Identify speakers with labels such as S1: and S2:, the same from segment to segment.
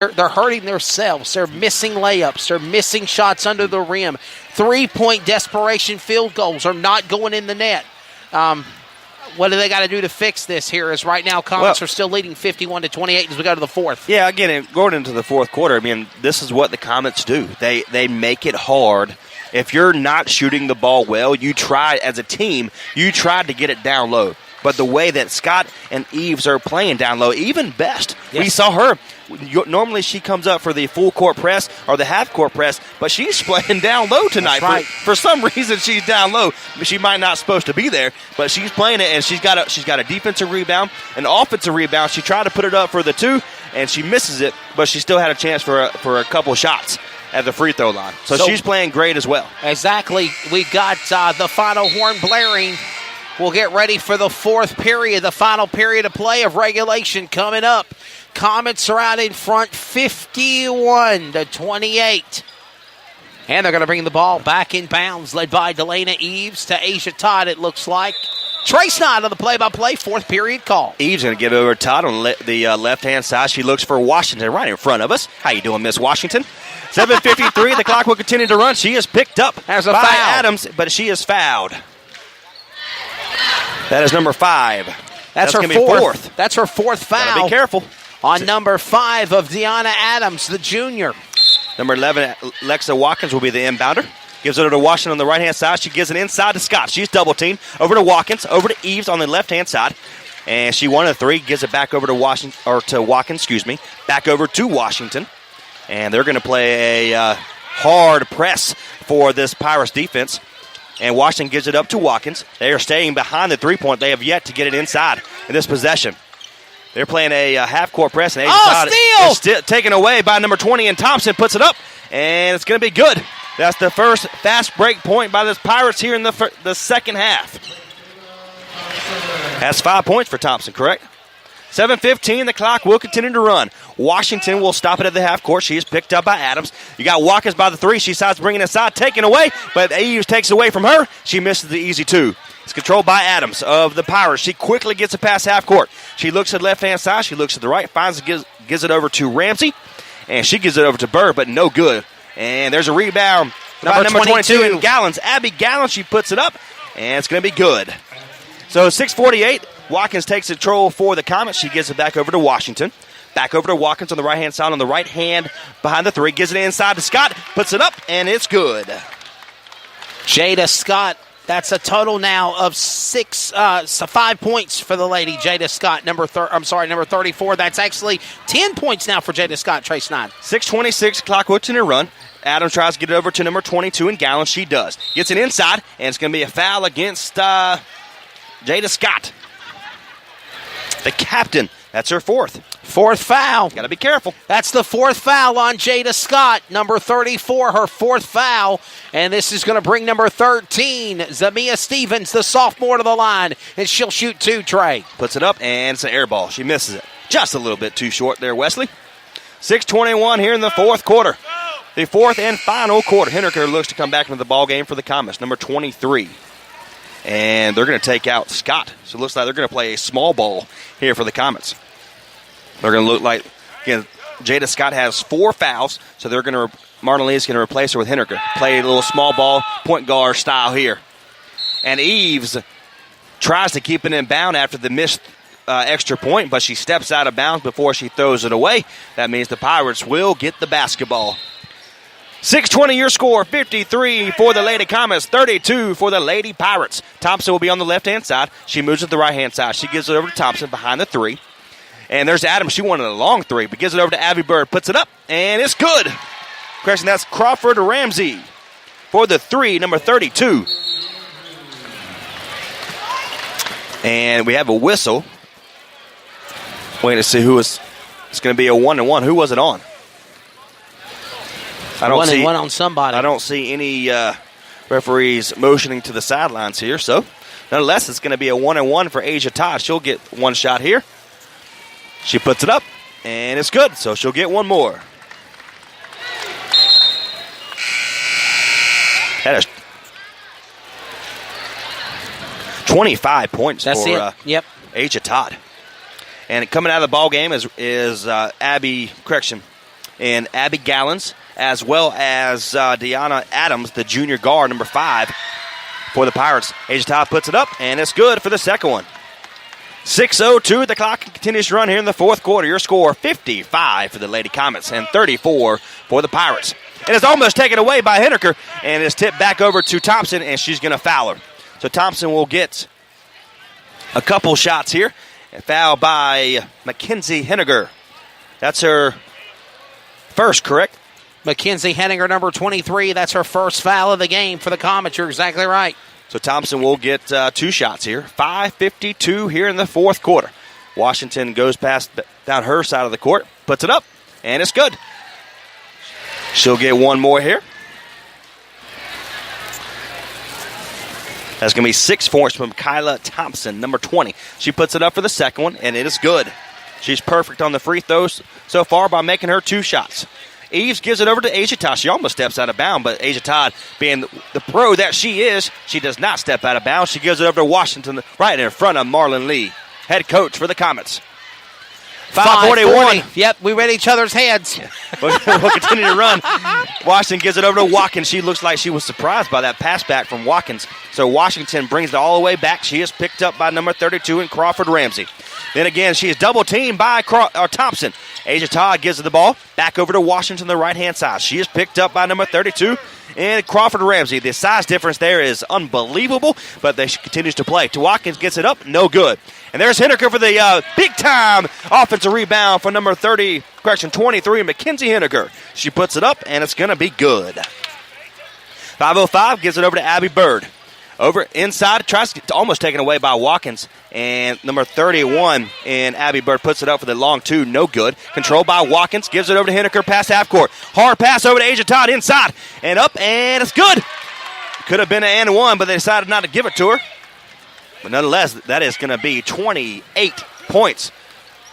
S1: They're hurting themselves. They're missing layups. They're missing shots under the rim. 3-point desperation field goals are not going in the net. What do they got to do to fix this here? As right now, Comets are still leading 51-28 as we go to the fourth.
S2: Yeah, again, going into the fourth quarter, I mean, this is what the Comets do. They make it hard. If you're not shooting the ball well, you try, as a team, you try to get it down low. But the way that Scott and Eves are playing down low, even best. Yes. We saw her. Normally she comes up for the full court press or the half court press, but she's playing down low tonight.
S1: That's right.
S2: For some reason, she's down low. She might not supposed to be there, but she's playing it, and she's got a defensive rebound, an offensive rebound. She tried to put it up for the two, and she misses it, but she still had a chance for a couple shots at the free throw line. So she's playing great as well.
S1: Exactly. We got the final horn blaring. We'll get ready for the fourth period, the final period of play of regulation coming up. Comets are out in front 51-28. And they're going to bring the ball back in bounds, led by Delana Eves to Asia Todd, it looks like. Trace Knott on the play-by-play, fourth period call.
S2: Eves going to give it over to Todd on the left-hand side. She looks for Washington right in front of us. How you doing, Miss Washington? 7:53, the clock will continue to run. She is picked up by Adams, but she is fouled. That is number 5.
S1: That's her fourth. That's her fourth foul.
S2: Gotta be careful.
S1: On number 5 of Deanna Adams, the junior.
S2: Number 11, Lexa Watkins will be the inbounder. Gives it over to Washington on the right-hand side. She gives it inside to Scott. She's double-teamed. Over to Watkins. Over to Eves on the left-hand side. And she won a 3. Gives it back over to Washington, or to Watkins, Back over to Washington. And they're going to play a hard press for this Pirates defense. And Washington gives it up to Watkins. They are staying behind the three-point. They have yet to get it inside in this possession. They're playing a half-court press. And
S1: steal!
S2: Taken away by number 20, and Thompson puts it up. And it's going to be good. That's the first fast break point by the Pirates here in the second half. That's 5 points for Thompson, correct? 7:15, the clock will continue to run. Washington will stop it at the half court. She is picked up by Adams. You got Watkins by the 3. She decides to bring it inside, taken away, but Eves takes away from her. She misses the easy 2. It's controlled by Adams of the Pirates. She quickly gets it past half court. She looks at the left-hand side. She looks at the right, finds it, gives it over to Ramsey, and she gives it over to Burr, but no good. And there's a rebound by number 22 in Gallons. Abby Gallons, she puts it up, and it's going to be good. So 6:48. Watkins takes control for the Comets. She gives it back over to Washington. Back over to Watkins on the right-hand side, on the right hand behind the 3. Gives it inside to Scott. Puts it up, and it's good.
S1: Jada Scott, that's a total now of 5 points for the lady. Jada Scott, number 34. That's actually 10 points now for Jada Scott, Trace 9.
S2: 6:26, clock watching her run. Adams tries to get it over to number 22 in Gallons. She does. Gets it inside, and it's going to be a foul against Jada Scott. The captain. That's her fourth.
S1: Fourth foul.
S2: Got to be careful.
S1: That's the fourth foul on Jada Scott, number 34, her fourth foul. And this is going to bring number 13, Zamia Stevens, the sophomore, to the line. And she'll shoot 2, Trey.
S2: Puts it up, and it's an air ball. She misses it. Just a little bit too short there, Wesley. 6:21 here in the fourth quarter. The fourth and final quarter. Henniker looks to come back into the ball game for the Comets, number 23. And they're going to take out Scott. So it looks like they're going to play a small ball here for the Comets. They're going to look like, again, Jada Scott has 4 fouls, so they're going to, Martin Lee is going to replace her with Henniker. Play a little small ball, point guard style here. And Eves tries to keep it in bound after the missed extra point, but she steps out of bounds before she throws it away. That means the Pirates will get the basketball. 6:20 your score, 53 for the Lady Comets, 32 for the Lady Pirates. Thompson will be on the left-hand side. She moves to the right-hand side. She gives it over to Thompson behind the 3. And there's Adams. She wanted a long 3, but gives it over to Abby Bird. Puts it up, and it's good. Correction, that's Crawford Ramsey for the 3, number 32. And we have a whistle. Waiting to see who is. It's going to be a 1-1. Who was it on? I don't see
S1: 1-1 on somebody.
S2: I don't see any referees motioning to the sidelines here. So, nonetheless, it's going to be a 1-1 for Asia Todd. She'll get one shot here. She puts it up, and it's good. So she'll get one more. That is 25 points for Asia Todd. And coming out of the ball game is and Abby Gallons, as well as Deanna Adams, the junior guard, number 5 for the Pirates. Asia Todd puts it up, and it's good for the second one. 6:02, the clock continues to run here in the fourth quarter. Your score, 55 for the Lady Comets and 34 for the Pirates. It is almost taken away by Henniker, and it's tipped back over to Thompson, and she's going to foul her. So Thompson will get a couple shots here. A foul by Mackenzie Henniger. That's her first, correct?
S1: Mackenzie Henniger, number 23. That's her first foul of the game for the Comets. You're exactly right.
S2: So Thompson will get 2 shots here. 5:52 here in the fourth quarter. Washington goes past down her side of the court, puts it up, and it's good. She'll get one more here. That's going to be 6 points from Kyla Thompson, number 20. She puts it up for the second one, and it is good. She's perfect on the free throws so far by making her 2 shots. Eves gives it over to Asia Todd. She almost steps out of bounds, but Asia Todd, being the pro that she is, she does not step out of bounds. She gives it over to Washington right in front of Marlon Lee, head coach for the Comets. 5:41.
S1: Yep, we read each other's heads.
S2: We'll continue to run. Washington gives it over to Watkins. She looks like she was surprised by that pass back from Watkins. So Washington brings it all the way back. She is picked up by number 32 in Crawford Ramsey. Then again, she is double teamed by Thompson. Asia Todd gives her the ball back over to Washington on the right-hand side. She is picked up by number 32 and Crawford Ramsey. The size difference there is unbelievable, but she continues to play. Watkins gets it up, no good. And there's Henniker for the big-time offensive rebound for number 23, Mackenzie Henniker. She puts it up, and it's going to be good. 5:05 gives it over to Abby Bird. Over inside, tries to get almost taken away by Watkins. And number 31 and Abby Bird puts it up for the long 2, no good. Controlled by Watkins, gives it over to Henniker past half court. Hard pass over to Asia Todd inside and up, and it's good. Could have been an and 1, but they decided not to give it to her. But nonetheless, that is going to be 28 points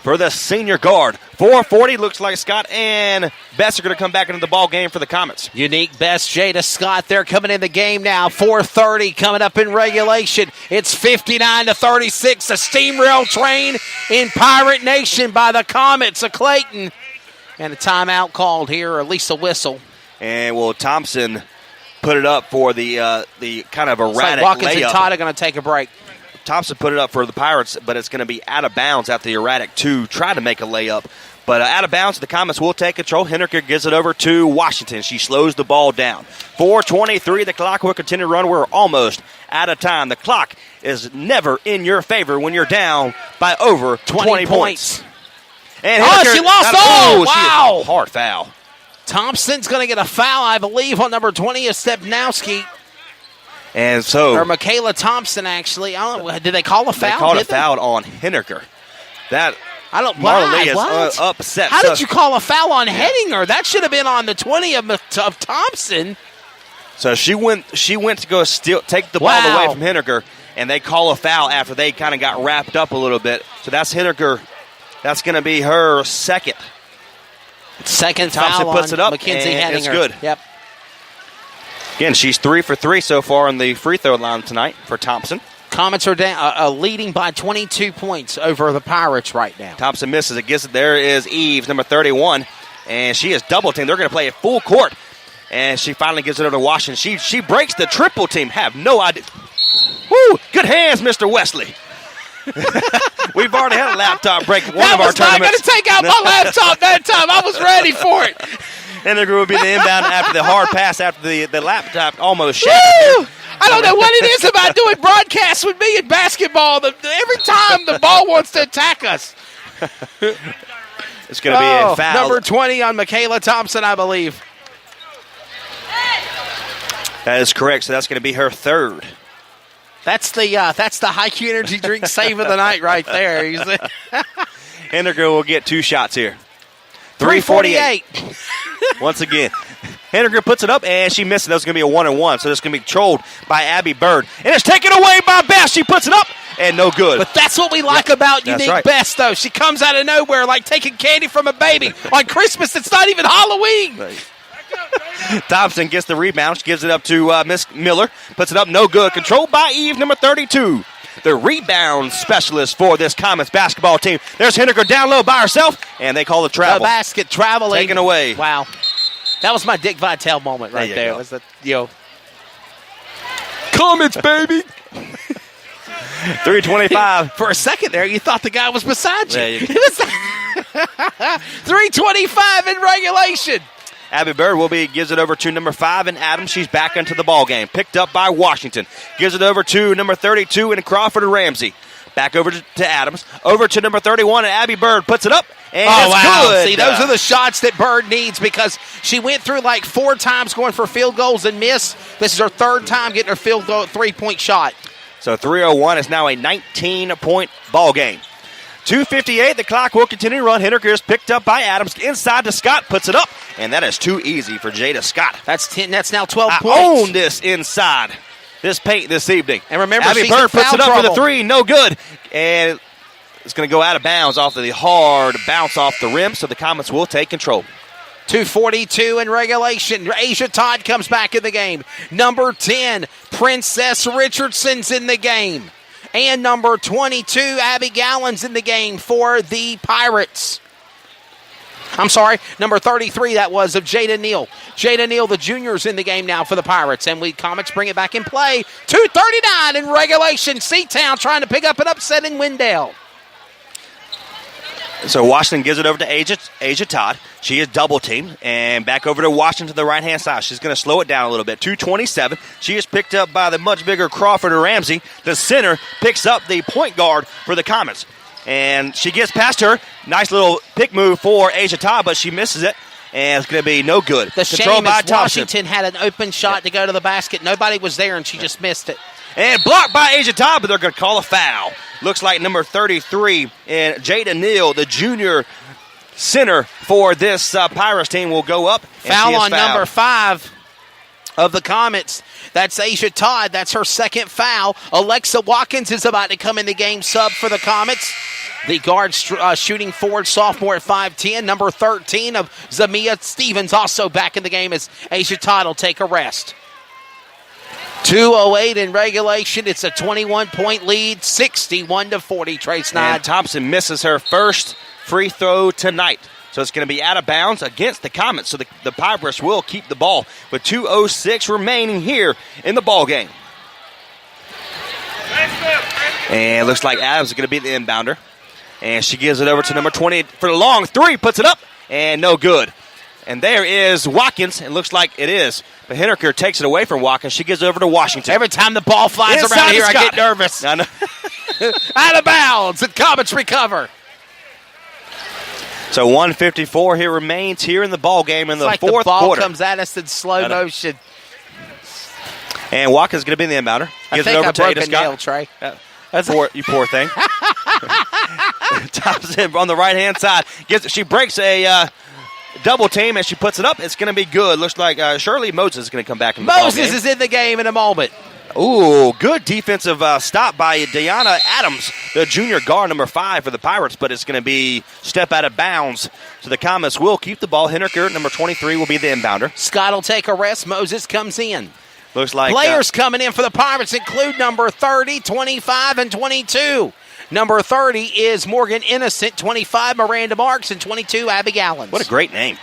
S2: for the senior guard. 4:40, looks like Scott and Best are going to come back into the ball game for the Comets.
S1: Unique Best, Jada Scott, they're coming in the game now. 4:30 coming up in regulation. It's 59-36, a steamrail train in Pirate Nation by the Comets of Clayton. And a timeout called here, or at least a whistle.
S2: And will Thompson put it up for the kind of erratic
S1: Watkins
S2: layup.
S1: and Todd are going to take a break.
S2: Thompson put it up for the Pirates, but it's going to be out of bounds after the erratic 2. Try to make a layup, but out of bounds. The Comets will take control. Henniker gives it over to Washington. She slows the ball down. 4:23, the clock will continue to run. We're almost out of time. The clock is never in your favor when you're down by over 20 points. And
S1: she lost all! Wow!
S2: Hard foul.
S1: Thompson's going to get a foul, I believe, on number 20 of Stepnowski.
S2: And so,
S1: or Michaela Thompson, actually. I don't know. Did they call a foul?
S2: They called a foul on Henniker. That
S1: I don't.
S2: Marlon Lee
S1: is
S2: upset.
S1: How did you call a foul on Henninger? That should have been on the 20 of Thompson.
S2: So she went to go take the ball away from Henniker, and they call a foul after they kind of got wrapped up a little bit. So that's Henniker. That's going to be her second.
S1: Second
S2: Thompson
S1: foul
S2: puts
S1: on
S2: it up,
S1: Mackenzie
S2: and
S1: Henninger.
S2: it's good.
S1: Yep.
S2: Again, she's 3 for 3 so far on the free throw line tonight for Thompson.
S1: Comets are down, leading by 22 points over the Pirates right now.
S2: Thompson misses it. Gets it. There is Eves, number 31, and she is double teamed. They're going to play at full court, and she finally gives it over to Washington. She breaks the triple team. Have no idea. Woo! Good hands, Mr. Wesley. We've already had a laptop break one of our tournaments.
S1: I was not going to take out my laptop that time. I was ready for it.
S2: And there will be the inbound after the hard pass after the laptop almost shattered.
S1: I don't know what it is about doing broadcasts with me in basketball. Every time the ball wants to attack us.
S2: It's going to be a foul.
S1: Number 20 on Michaela Thompson, I believe.
S2: That is correct. So that's going to be her third.
S1: That's the high Q energy drink save of the night right there.
S2: Henniger will get 2 shots here. 3:48. Once again, Henniger puts it up, and she misses. That was going to be a 1-and-1, so it's going to be controlled by Abby Bird. And it's taken away by Best. She puts it up, and no good.
S1: But that's what we like about Unique Best, though. She comes out of nowhere like taking candy from a baby. On Christmas, it's not even Halloween.
S2: Thompson gets the rebound. She gives it up to Miss Miller. Puts it up, no good. Controlled by Eve, number 32. the rebound specialist for this Comets basketball team. There's Henniker down low by herself, and they call the travel.
S1: The basket traveling.
S2: Taken away.
S1: Wow. That was my Dick Vitale moment right there.
S2: Go.
S1: Was the,
S2: Comets, baby. 3:25.
S1: For a second there, you thought the guy was beside you.
S2: There you go.
S1: 3:25 in regulation.
S2: Abby Bird gives it over to number 5 in Adams. She's back into the ball game. Picked up by Washington. Gives it over to number 32 in Crawford and Ramsey. Back over to Adams. Over to number 31 and Abby Bird puts it up. And it's good.
S1: See, those are the shots that Bird needs because she went through like 4 times going for field goals and missed. This is her 3rd time getting her field goal 3-point shot.
S2: So 3:01 is now a 19-point ball game. 2:58, the clock will continue to run. Henniker is picked up by Adams. Inside to Scott, puts it up. And that is too easy for Jada Scott.
S1: That's 10. That's now 12
S2: I
S1: points.
S2: own this inside this paint this evening.
S1: And remember,
S2: Abby
S1: she's
S2: Bird
S1: in
S2: puts
S1: foul
S2: it up
S1: trouble.
S2: for the 3. No good. And it's going to go out of bounds off of the hard bounce off the rim. So the Comets will take control.
S1: 2:42 in regulation. Asia Todd comes back in the game. Number 10, Princess Richardson's in the game. And number 22, Abby Gallen's in the game for the Pirates. I'm sorry, number 33 that was of Jada Neal. Jada Neal, the junior's in the game now for the Pirates. And Comets bring it back in play. 2:39 in regulation. Seatown trying to pick up an upset in Wendell.
S2: So Washington gives it over to Asia Todd. She is double teamed and back over to Washington to the right-hand side. She's going to slow it down a little bit. 2:27. She is picked up by the much bigger Crawford or Ramsey. The center picks up the point guard for the Comets. And she gets past her. Nice little pick move for Asia Todd, but she misses it. And it's going to be no good.
S1: The shame is Washington had an open shot to go to the basket. Nobody was there, and she just missed it.
S2: And blocked by Asia Todd, but they're going to call a foul. Looks like number 33 and Jada Neal, the junior center for this Pirates team, will go up.
S1: Foul on number 5 of the Comets. That's Asia Todd. That's her 2nd foul. Alexa Watkins is about to come in the game sub for the Comets. The guard shooting forward sophomore at 5'10", number 13 of Zamia Stevens also back in the game as Asia Todd will take a rest. 2:08 in regulation. It's a 21-point lead, 61-40. Trace Knight.
S2: And Thompson misses her first free throw tonight. So it's going to be out of bounds against the Comets. So the Pirates will keep the ball with 2:06 remaining here in the ball game. And it looks like Adams is going to be the inbounder. And she gives it over to number 20 for the long 3. Puts it up and no good. And there is Watkins. It looks like it is. But Henniker takes it away from Watkins. She gives it over to Washington.
S1: Every time the ball flies
S2: Inside
S1: around here, I
S2: Scott.
S1: get nervous.
S2: I know.
S1: Out of bounds. The Comets recover.
S2: So 1:54 here remains here in the ball game in the
S1: like
S2: fourth
S1: the ball
S2: quarter.
S1: comes at us in slow motion.
S2: And Watkins is going to be the inbounder. Gives it over to Ada Scott.
S1: Nail, Trey.
S2: You poor thing. Thompson on the right-hand side. She breaks a double team and she puts it up. It's going to be good. Looks like Shirley Moses is going to come back in the ball game.
S1: Moses is in the game in a moment.
S2: Ooh, good defensive stop by Deanna Adams, the junior guard, number 5 for the Pirates, but it's going to be step out of bounds. So the Comets will keep the ball. Henniker, number 23, will be the inbounder.
S1: Scott will take a rest. Moses comes in.
S2: Looks like
S1: players coming in for the Pirates include number 30, 25, and 22. Number 30 is Morgan Innocent, 25, Miranda Marks, and 22, Abby Gallens.
S2: What a great name.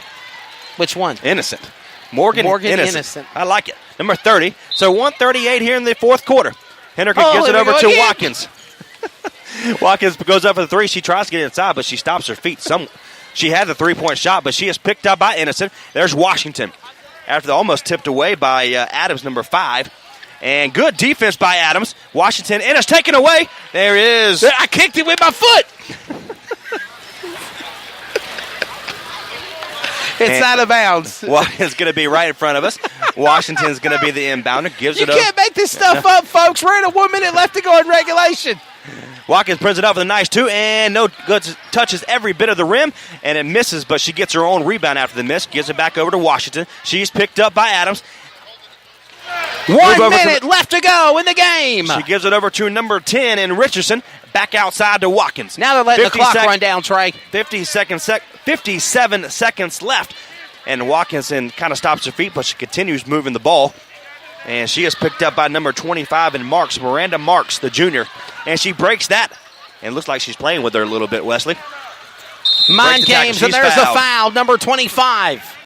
S1: Which one?
S2: Innocent. Morgan Innocent. I like it. Number 30. So 1:38 here in the fourth quarter. Henniker gives it over to Watkins. Watkins goes up for the 3. She tries to get inside, but she stops her feet. She had the 3-point shot, but she is picked up by Innocent. There's Washington. After the almost tipped away by Adams, number 5. And good defense by Adams. Washington, and it's taken away. There is.
S1: I kicked it with my foot. It's out of bounds.
S2: It's going to be right in front of us. Washington's going to be the inbounder.
S1: You can't make this stuff up, folks. We're in 1 minute left to go in regulation.
S2: Watkins brings it up with a nice 2, and no good, touches every bit of the rim, and it misses, but she gets her own rebound after the miss, gives it back over to Washington. She's picked up by Adams.
S1: 1 minute left to go in the game.
S2: She gives it over to number 10 in Richardson, back outside to Watkins.
S1: Now they're letting the clock run down, Trey.
S2: 57 seconds left, and Watkinson kind of stops her feet, but she continues moving the ball. And she is picked up by number 25 in Marks, Miranda Marks, the junior. And she breaks that. And looks like she's playing with her a little bit, Wesley.
S1: Mind
S2: Breaks the tackle.
S1: games, and
S2: She's
S1: there's
S2: fouled.
S1: a foul, number 25.